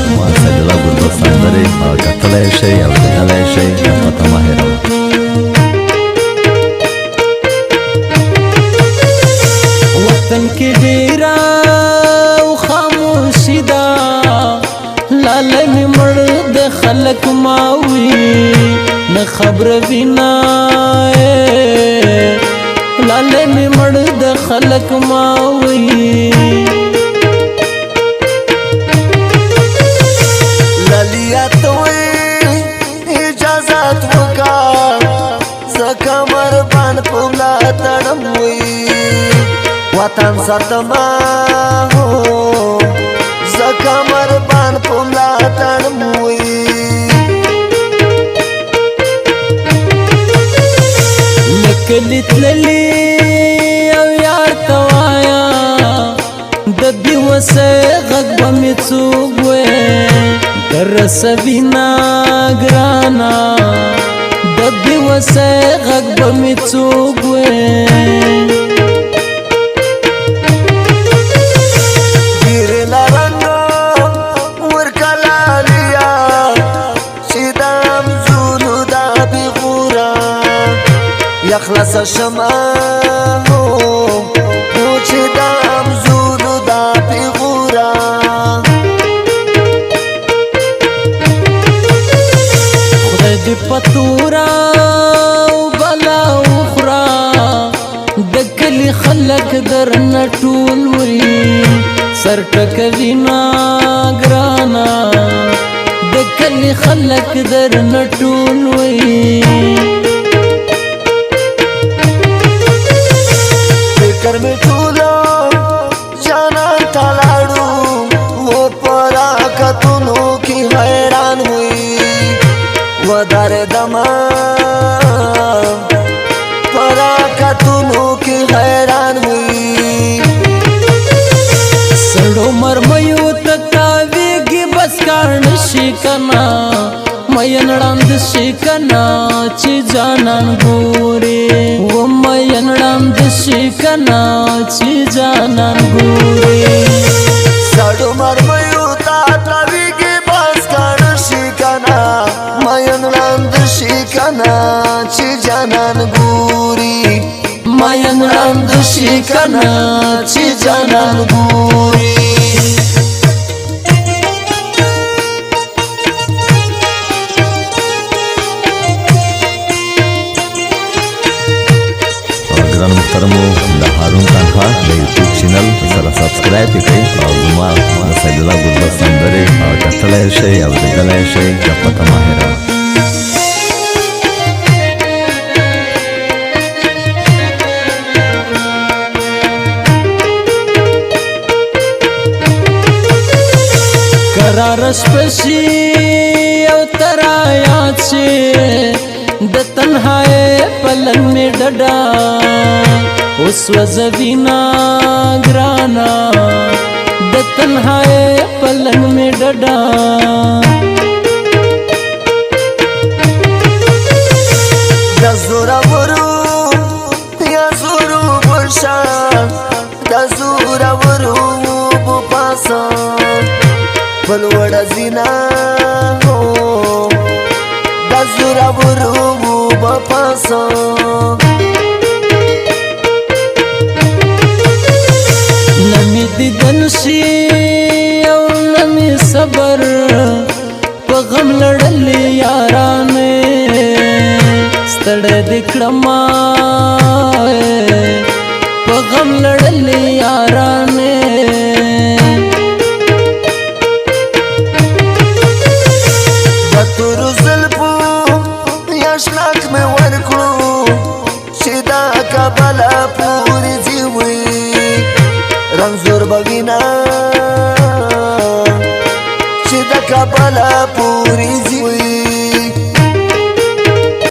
زما سجده ګل سندرې کتلی شئ او لیدلی شئ پته مه هېروه. وطن کې ډېره خاموشي ده، لالی مې مړ د خلک ماوي نه خبره وینا، لالی مې مړ د خلک ماوي. لالیا ته وایي اجازت وکړه ځکه مربان په ملاتړم وي وطن ساتما ځکه مربان په ملاتړم وي. کلی تللی او یار ته وایا د بېوسۍ غږ به مې څوک وی در رسوینه ګرانه د بېوسۍ غږ به مې څوک وی. ډېرې لرنګه ورکه لالیا چې د همزولو دا بېغوره یخلصه شمه چې د همزولو دا بېغوره. خدای دې په توره او بلا وخوره د کلي خلک درنه ټول وي سر ټکوینه ګرانه د کلي خلک درنه ټول وي. فکر مې ټوله جانان ته لاړو و په راکتونو کې حیران وي ودرېدمه په راکتونو کې حیران وي. سړو مرمیو ته تاویږي بس کار نشي کنه مین ړاند شي کنه چې جانان ګوري و مین ړاند شي کنه چې جانان ګوري. سړو مرمیو ته تاویږي بس کار نشي کنه مین ړاند شي کنه چې جانان ګوري مین ړاند شي کنه چې جانان ګوري. ګرانو محترمو د هارون تنها د یوټیوب چینل سره سبسکرایب کړئ او زما د سجده ګل سندرې کتلی شئ او لیدلی شئ پته مه هېروه. قرار شپه شي او ته رایاد شي د تنهایۍ پلنګ مې ډډه اوس وځوینه ګرانه د تنهایۍ پلنګ مې ډډه. د زورورو یا زورو بشان د زورورو بو پاسان په لوړه زینا د زورورو بو پاسان. نمی دیدن شي او نمی صبر په غم لړلې یارانې ستړی دې کړمه په غم لړلې یارانې. د تورو زلفو یا شلاک مې ورکړو چې دا کابله پورې ځي وي رنځور به وینا چې د کابله پورې ځي